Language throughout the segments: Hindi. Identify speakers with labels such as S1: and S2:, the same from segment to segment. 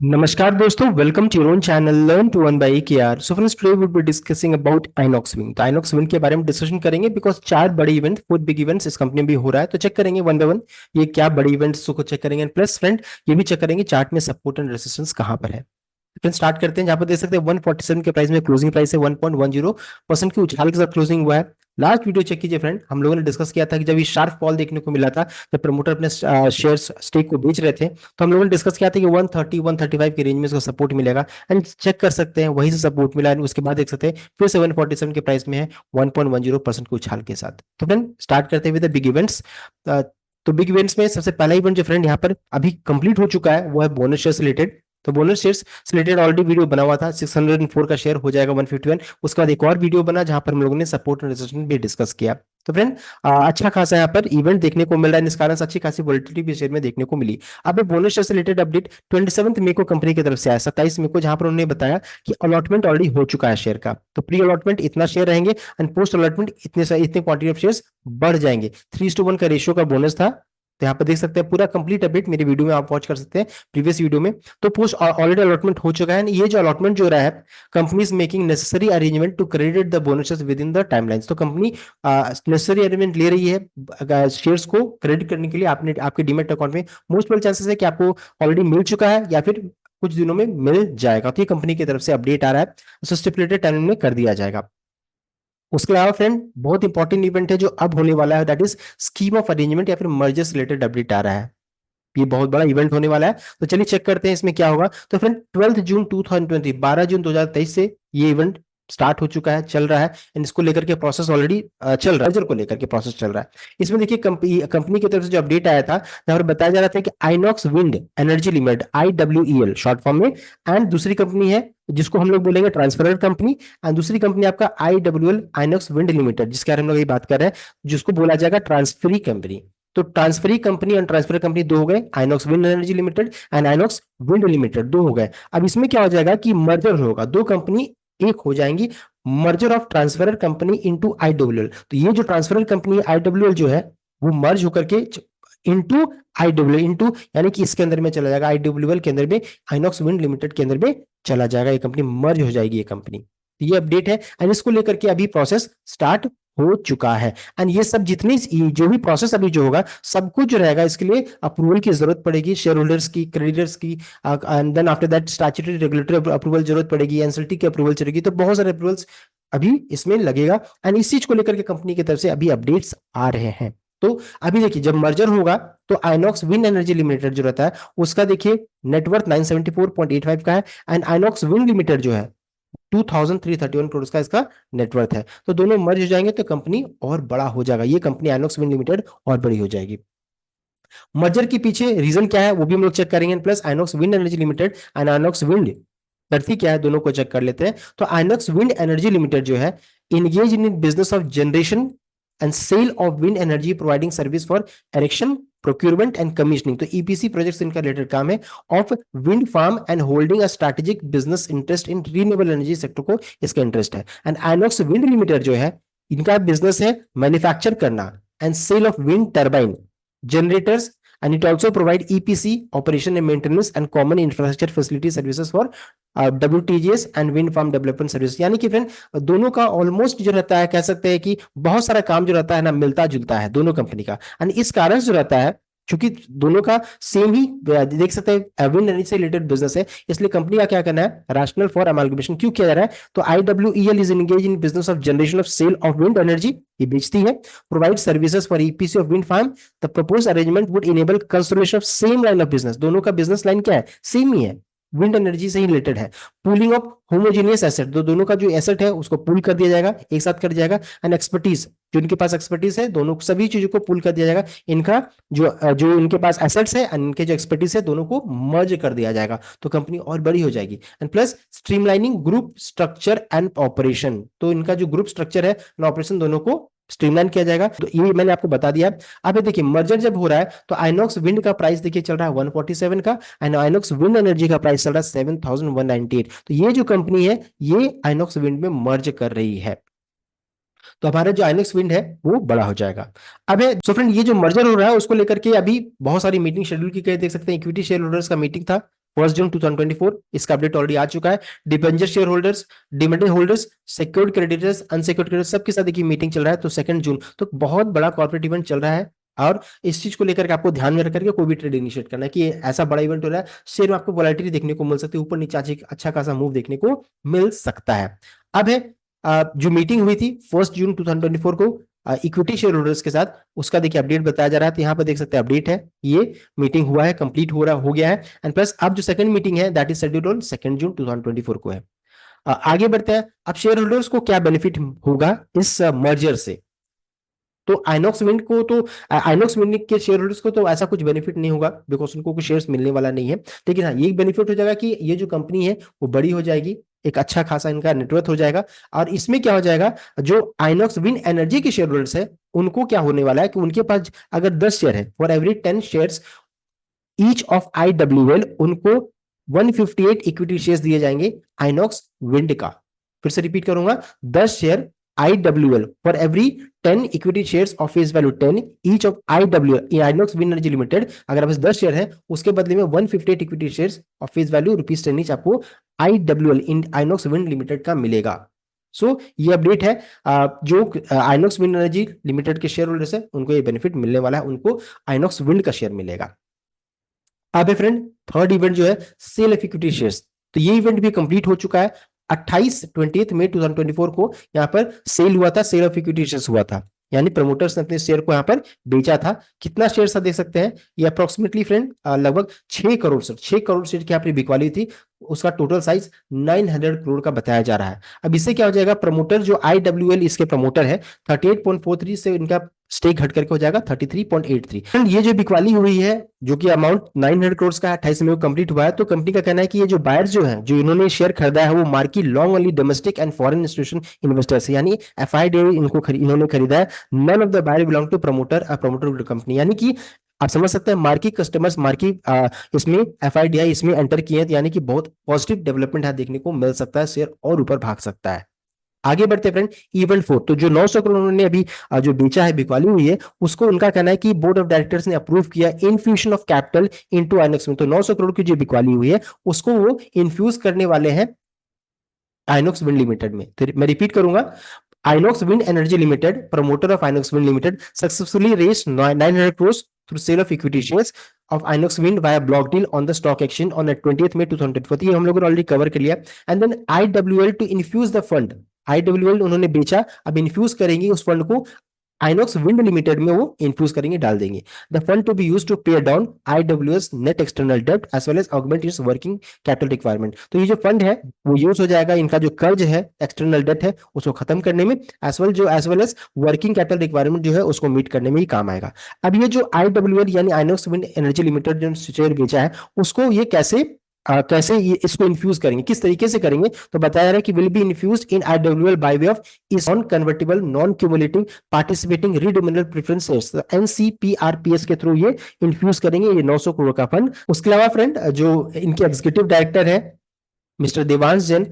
S1: नमस्कार दोस्तों, welcome to your own channel learn to win by KR. So friends, today we will be discussing about Inox Wind. तो आइनॉक्स विंड के बारे में डिस्कशन करेंगे बिकॉज चार बड़े इवेंट, फोर बिग इवेंट्स इस कंपनी में भी हो रहा है। तो चेक करेंगे वन बाय वन ये क्या बड़े इवेंट्स को चेक करेंगे। प्लस फ्रेंड, ये भी चेक करेंगे चार्ट में सपोर्ट एंड रेजिस्टेंस कहां पर है। फ्रेंड स्टार्ट करते हैं। जहां पर देख सकते हैं 147 के प्राइस में क्लोजिंग प्राइस है 1.10% की उछाल के साथ क्लोजिंग हुआ है। लास्ट वीडियो चेक कीजिए फ्रेंड, हम लोगों ने डिस्कस किया था कि जब ये शार्प फॉल देखने को मिला था, जब प्रमोटर अपने शेयर्स स्टेक को बेच रहे थे, तो हम लोगों ने डिस्कस किया था कि 130 135 के रेंज में इसको सपोर्ट मिलेगा। एंड चेक कर सकते हैं वहीं से सपोर्ट मिला है। उसके बाद देख सकते हैं फिर से 147 के प्राइस में है 1.10% के उछाल के साथ। तो फ्रेंड स्टार्ट करते हुए बिग इवेंट्स। तो बिग इवेंट्स में सबसे पहला इवेंट जो फ्रेंड यहाँ पर अभी कंप्लीट हो चुका है वो है बोनस शेयर रिलेटेड। तो bonus shares related already video बना हुआ था, 604 का शेयर हो जाएगा 151। उसके बाद एक और वीडियो बना जहां पर हम लोगों ने सपोर्ट एंड रेजिस्टेंस भी डिस्कस किया। तो फ्रेंड अच्छा खासा यहाँ पर इवेंट देखने को मिल रहा है, इस कारण से अच्छी खासी वोलेटिलिटी भी शेयर में देखने को मिली। अब बोनस शेयर से रिलेटेड अपडेट 27 मई को कंपनी की तरफ से आया, 27 मई को, जहां पर उन्होंने बताया कि अलॉटमेंट ऑलरेडी हो चुका है शेयर का। तो प्री अलॉटमेंट इतना शेयर रहेंगे एंड पोस्ट अलॉटमेंट इतने क्वांटिटी ऑफ शेयर्स बढ़ जाएंगे। 3:1 का रेशियो का बोनस था। तो यहाँ पर देख सकते हैं पूरा कंप्लीट अपडेट मेरे वीडियो में आप वॉच कर सकते हैं, प्रीवियस वीडियो में। तो पोस्ट ऑलरेडी अलॉटमेंट हो चुका है। ये जो अलॉटमेंट जो रहा है, company is making necessary arrangement to credit the bonuses within the timelines. तो कंपनी नेसेसरी अरेंजमेंट ले रही है शेयर्स को क्रेडिट करने के लिए। आपने आपके डीमेट अकाउंट में मोस्ट प्रोबेबल चांसेस है कि आपको ऑलरेडी मिल चुका है या फिर कुछ दिनों में मिल जाएगा। तो ये कंपनी की तरफ से अपडेट आ रहा है, स्टिपुलेटेड टाइम में कर दिया जाएगा। उसके अलावा फ्रेंड बहुत इंपॉर्टेंट इवेंट है जो अब होने वाला है, that is scheme of arrangement या फिर मर्जर्स रिलेटेड अपडेट आ रहा है। ये बहुत बड़ा इवेंट होने वाला है। तो चलिए चेक करते हैं इसमें क्या होगा। तो फ्रेंड 12 जून 2020, 12 जून 2023 से ये इवेंट स्टार्ट हो चुका है, चल रहा है। एंड इसको लेकर के प्रोसेस ऑलरेडी चल रहा है, मर्जर को लेकर के प्रोसेस चल रहा है। इसमें देखिए कंपनी की तरफ से जो अपडेट आया था, जहां पर बताया जा रहा था कि INOX wind energy limited, IWEL short form में, एंड दूसरी कंपनी है जिसको हम लोग बोलेंगे ट्रांसफरर कंपनी, एंड दूसरी कंपनी आपका IWL आइनॉक्स विंड लिमिटेड, जिसके बारे में हम लोग ये बात कर रहे हैं, जिसको बोला जाएगा ट्रांसफरी कंपनी। तो ट्रांसफरी कंपनी और ट्रांसफर कंपनी दो हो गए, INOX wind energy limited and INOX wind limited दो हो गए। अब इसमें क्या हो जाएगा कि मर्जर होगा, दो कंपनी एक हो जाएंगी। Merger of transferor company into IWL। तो ये जो ट्रांसफरर कंपनी IWL जो है वो मर्ज होकर के इनटू IWL, इनटू यानी कि इसके अंदर में चला जाएगा, IWL के अंदर में आइनॉक्स विंड लिमिटेड के अंदर में चला जाएगा। ये कंपनी मर्ज हो जाएगी ये कंपनी। ये अपडेट है एंड इसको लेकर के अभी प्रोसेस स्टार्ट हो चुका है। एंड ये सब जितनी जो भी प्रोसेस अभी जो होगा, सब कुछ जो रहेगा इसके लिए अप्रूवल की जरूरत पड़ेगी, शेयर होल्डर्स की, क्रेडिटर्स की, and then after that statutory regulatory approval जरूरत पड़ेगी, एनसीएलटी की अप्रूवल चाहिए। तो बहुत सारे अप्रूवल्स अभी इसमें लगेगा एंड इस चीज को लेकर के कंपनी की तरफ से अभी अपडेट्स आ रहे हैं। तो अभी देखिए जब मर्जर होगा तो आइनॉक्स विंड एनर्जी लिमिटेड जो रहता है उसका देखिए नेटवर्थ 974.85 का है, एंड आइनॉक्स विंड लिमिटेड जो है 2331 करोड़ का इसका नेटवर्थ है। तो दोनों मर्ज हो जाएंगे तो कंपनी और बड़ा हो जाएगा, ये कंपनी आइनॉक्स विंड लिमिटेड और बड़ी हो जाएगी। मर्जर के पीछे रीजन क्या है वो भी हम लोग चेक करेंगे। Plus INOX wind energy limited and INOX wind करती क्या है, दोनों को चेक कर लेते हैं। तो आइनॉक्स विंड एनर्जी लिमिटेड जो है engage in business of generation and sale of wind energy, providing service for erection, procurement and commissioning. तो ईपीसी प्रोजेक्ट्स इनका रिलेटेड काम है of wind farm and holding a strategic business interest in renewable energy sector को इसका इंटरेस्ट है। एंड आइनॉक्स विंड लिमिटेड जो है इनका बिजनेस है मैन्युफैक्चर करना and sale of wind turbine generators, and it also provide EPC operation and maintenance and common infrastructure facility services for WTGS and wind farm development services। यानी कि फ्रेंड दोनों का ऑलमोस्ट जो रहता है, कह सकते हैं कि बहुत सारा काम जो रहता है ना मिलता जुलता है दोनों कंपनी का। एंड इस कारण जो रहता है क्योंकि दोनों का सेम ही देख सकते हैं विंड एनर्जी से रिलेटेड बिजनेस है, इसलिए कंपनी का क्या करना है, रैशनल फॉर अमालगमेशन क्यों किया जा रहा है। तो IWEL is engage in business of generation of sale of wind energy, ये बेचती है, provide services for EPC of wind farm. The propose arrangement would enable consolidation of same line of business, दोनों का बिजनेस लाइन क्या है, सेम ही है, विंड एनर्जी से ही रिलेटेड है। पूलिंग ऑफ होमोजेनियस एसेट, दोनों का जो एसेट है उसको पूल कर दिया जाएगा, एक साथ कर दिया जाएगा। एंड एक्सपर्टीज, जो इनके पास एक्सपर्टीज है, दोनों सभी चीजों को पूल कर दिया जाएगा। इनका जो इनके पास एसेट्स है एंड इनके जो एक्सपर्टीज है दोनों को मर्ज कर दिया जाएगा, तो कंपनी और बड़ी हो जाएगी। And plus streamlining group structure and operation, तो इनका जो ग्रुप स्ट्रक्चर है एंड ऑपरेशन दोनों को स्ट्रीमलाइन किया जाएगा। तो ये मैंने आपको बता दिया। अब देखिए मर्जर जब हो रहा है तो आइनॉक्स विंड का प्राइस देखिए चल रहा है 147 का, एंड आइनॉक्स विंड एनर्जी का प्राइस चल रहा है 7198। तो ये जो कंपनी है ये आइनॉक्स विंड में मर्ज कर रही है, तो हमारा जो आइनॉक्स विंड है वो बड़ा हो जाएगा। अब है सो फ्रेंड, ये जो मर्जर हो रहा है उसको लेकर के अभी बहुत सारी मीटिंग शेड्यूल की गई, देख सकते हैं इक्विटी शेयर होल्डर्स का मीटिंग था 1 जून 2024, इसका अपडेट ऑलरेडी आ चुका है। Debenture share holders, dematted holders, secured creditors, unsecured creditors, सबके साथ देखिए मीटिंग चल रहा है। तो 2 जून तो बहुत बड़ा कॉर्पोरेट इवेंट चल रहा है, और इस चीज को लेकर के आपको ध्यान में रख करके कोई भी ट्रेड इनिशिएट करना है कि ऐसा बड़ा इवेंट हो रहा है, शेयर में आपको वोलेटिलिटी देखने को मिल सकती है, ऊपर नीचे अच्छा खासा मूव देखने को मिल सकता है। अब है जो मीटिंग हुई थी 1 जून 2024 को इक्विटी शेयर होल्डर्स के साथ, उसका देखिए अपडेट बताया जा रहा है। तो यहाँ पर देख सकते हैं अपडेट है, ये मीटिंग हुआ है, कंप्लीट हो गया है। एंड प्लस अब जो सेकंड मीटिंग है दैट इज शेड्यूल्ड ऑन 2 जून 2024 को है। आगे बढ़ते हैं। अब शेयर होल्डर्स को क्या बेनिफिट होगा इस मर्जर से? तो आइनॉक्स विंड को तो आइनॉक्स विंड के शेयर होल्डर्स को तो ऐसा कुछ बेनिफिट नहीं होगा, बिकॉज उनको कुछ शेयर्स मिलने वाला नहीं है। लेकिन हाँ, ये बेनिफिट हो जाएगा कि ये जो कंपनी है वो बड़ी हो जाएगी, एक अच्छा खासा इनका नेटवर्थ हो जाएगा। और इसमें क्या हो जाएगा, जो आइनॉक्स विंड एनर्जी के शेयर होल्डर्स है उनको क्या होने वाला है कि उनके पास अगर 10 शेयर है, for every 10 shares each of IWL, उनको 158 इक्विटी शेयर्स दिए जाएंगे आइनॉक्स विंड का। फिर से रिपीट करूंगा, 10 share IWL for every 10 equity shares of face value 10 each of IWL INOX wind energy limited. अगर आप 10 शेयर है, उसके बदले में 158 equity shares of face value ₹10 each आपको IWL इन आइनॉक्स विंड लिमिटेड का मिलेगा। सो ये अपडेट है। जो आइनॉक्स विंड एनर्जी लिमिटेड के शेयर होल्डर्स है उनको ये बेनिफिट मिलने वाला है, उनको आइनॉक्स विंड का शेयर मिलेगा। अब फ्रेंड थर्ड इवेंट जो है सेल ऑफ इक्विटी शेयर्स, तो ये इवेंट भी कंप्लीट हो चुका है। 28 मई 2024 को यहाँ पर सेल हुआ था, सेल ऑफ इक्विटी शेयर्स हुआ था, यानी प्रमोटर्स ने अपने शेयर को यहाँ पर बेचा था। कितना शेयर था देख सकते हैं, ये अप्रोक्सीमेटली फ्रेंड लगभग 6 करोड़ शेयर, 6 करोड़ शेयर की यहाँ पर बिकवाली थी। उसका टोटल साइज 900 करोड़ का बताया जा रहा है। अब इससे क्या हो जाएगा, प्रमोटर जो IWL इसके प्रमोटर है 38.43 से इनका स्टेक घट करके हो जाएगा 33.83। एंड ये जो बिकवाली हुई है जो कि अमाउंट 900 करोड़ का 28 में कंप्लीट हुआ है, तो कंपनी का कहना है कि ये जो बायर्स जो है, जो इन्होंने शेयर खरीदा है, वो marquee long only domestic and foreign institution investors है, यानी FID इन्होंने खरीदा है। None of the buyer belong to promoter promoter company, यानी कि आप समझ सकते हैं मार्की कस्टमर्स, मार्की इसमें FIDI इसमें एंटर किए हैं, यानी कि बहुत पॉजिटिव डेवलपमेंट है देखने को मिल सकता है, शेयर और ऊपर भाग सकता है। आगे बढ़ते हैं फ्रेंड, इवेंट 4, तो जो 900 करोड़ उन्होंने अभी जो बेचा है, बिकवाली हुई है, उसको उनका कहना है कि बोर्ड ऑफ डायरेक्टर्स ने अप्रूव किया infusion of capital into INOX में। तो 900 करोड़ की जो बिकवाली हुई है उसको वो इन्फ्यूज करने वाले हैं आइनॉक्स विंड लिमिटेड में। तो मैं रिपीट करूंगा, INOX wind energy limited, promoter of INOX wind limited, successfully raised 900 crore through sale of equity shares of Inox Wind via block deal on the stock exchange on 20th May 2024। ये हम लोगों ने ऑलरेडी कवर कर लिया। And then IWL to infuse the fund, IWL उन्होंने बेचा, अब इन्फ्यूज करेंगे उस फंड को आइनॉक्स विंड लिमिटेड में, वो इन्फ्यूज करेंगे, डाल देंगे। The fund to be used to pay down IWS net external debt as well as augment its working capital requirement. तो ये जो फंड है वो यूज हो जाएगा, इनका जो कर्ज है, एक्सटर्नल डेट है, उसको खत्म करने में, as well as working capital requirement जो है उसको मीट करने में ही काम आएगा। अब ये जो IWL यानी आइनॉक्स विंड एनर्जी लिमिटेड जो शेयर बेचा है, उसको ये कैसे ये इसको इन्फ्यूज करेंगे, किस तरीके से करेंगे, तो बताया जा रहा है कि will be infuse in IWL by way of इस non convertible non cumulative participating redeemable preference shares, NCPRPS के थ्रू ये इन्फ्यूज करेंगे ये 900 करोड़ का फंड। उसके अलावा फ्रेंड जो इनके एग्जीक्यूटिव डायरेक्टर है मिस्टर देवांश जैन,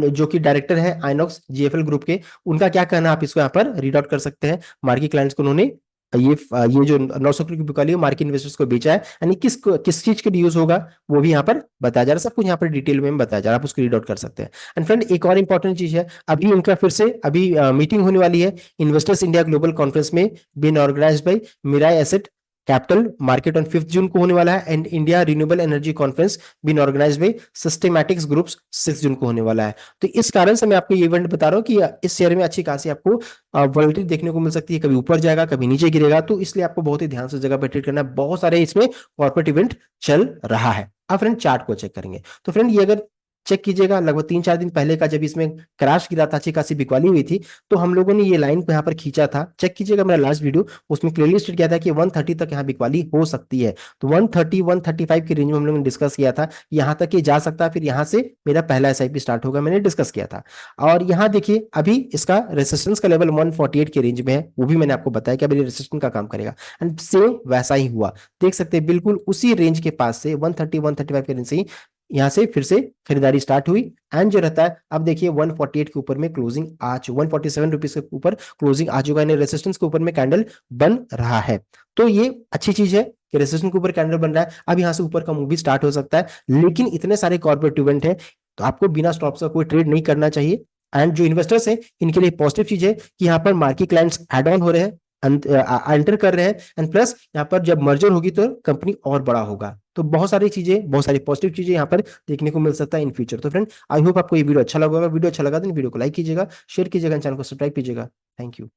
S1: जो कि डायरेक्टर है आइनॉक्स GFL ग्रुप के, उनका क्या कहना आप इसको यहाँ पर रीड आउट कर सकते हैं। मार्केट क्लाइंट्स को उन्होंने ये जो 900 करोड़ की बिकवाली है मार्केट इन्वेस्टर्स को बेचा है, यानी किस चीज के लिए यूज होगा वो भी यहाँ पर बताया जा रहा है, सब कुछ यहाँ पर डिटेल में बताया जा रहा है, आप उसको रीड आउट कर सकते हैं। एंड फ्रेंड एक और इंपॉर्टेंट चीज है, अभी इनका फिर से अभी मीटिंग होने वाली है इन्वेस्टर्स इंडिया ग्लोबल कॉन्फ्रेंस में, been organised by Mirae asset capital market on 5 June को होने वाला है। And India renewable energy conference been organised by Systematix groups 6 जून को होने वाला है। तो इस कारण से मैं आपको ये इवेंट बता रहा हूँ कि इस शेयर में अच्छी खासी आपको वोलेटिलिटी देखने को मिल सकती है, कभी ऊपर जाएगा कभी नीचे गिरेगा, तो इसलिए आपको बहुत ही ध्यान से जगह पे ट्रेड करना है। बहुत सारे इसमें कॉर्पोरेट इवेंट चल रहा है। अब फ्रेंड चार्ट को चेक करेंगे, तो फ्रेंड ये अगर चेक कीजिएगा लगभग 3-4 दिन पहले का, जब इसमें क्रैश गिरा था, अच्छी खासी बिकवाली हुई थी, तो हम लोगों ने ये लाइन को यहाँ पर खींचा था। चेक कीजिएगा मेरा लास्ट वीडियो, उसमें क्लियरली स्टेट किया था कि 130 तक यहाँ बिकवाली हो सकती है। तो 130 135 की रेंज में हम लोगों ने डिस्कस किया था, यहाँ तक ये जा सकता है, फिर यहाँ से मेरा पहला SIP स्टार्ट होगा, मैंने डिस्कस किया था। और यहाँ देखिए अभी इसका रेसिस्टेंस का लेवल 148 के रेंज में है, वो भी मैंने आपको बताया कि अभी रेसिस्टेंस का काम करेगा। एंड सेम वैसा ही हुआ, देख सकते हैं बिल्कुल उसी रेंज के पास से 130 135 के रेंज से ही यहाँ से फिर से खरीदारी स्टार्ट हुई एंड जो रहता है, अब देखिए 148 के ऊपर में क्लोजिंग आ चुका, 147 रुपीज के ऊपर क्लोजिंग आ चुका है, रेसिस्टेंस के ऊपर में कैंडल बन रहा है। तो ये अच्छी चीज है कि रेसिस्टेंस के ऊपर कैंडल बन रहा है। अब यहाँ से ऊपर का मूव भी स्टार्ट हो सकता है, लेकिन इतने सारे कॉर्पोरेट इवेंट है तो आपको बिना स्टॉप्स का कोई ट्रेड नहीं करना चाहिए। एंड जो इन्वेस्टर्स हैं इनके लिए पॉजिटिव चीज है कि यहाँ पर मार्केट क्लाइंट्स एड ऑन हो रहे हैं, एंटर कर रहे हैं, एंड प्लस यहाँ पर जब मर्जर होगी तो कंपनी और बड़ा होगा। तो बहुत सारी चीजें, बहुत सारी पॉजिटिव चीजें यहाँ पर देखने को मिल सकता है इन फ्यूचर। तो फ्रेंड, आई होप आपको ये वीडियो अच्छा लगा होगा। वीडियो अच्छा लगा तो वीडियो को लाइक कीजिएगा, शेयर कीजिएगा, चैनल को सब्सक्राइब कीजिएगा। Thank you.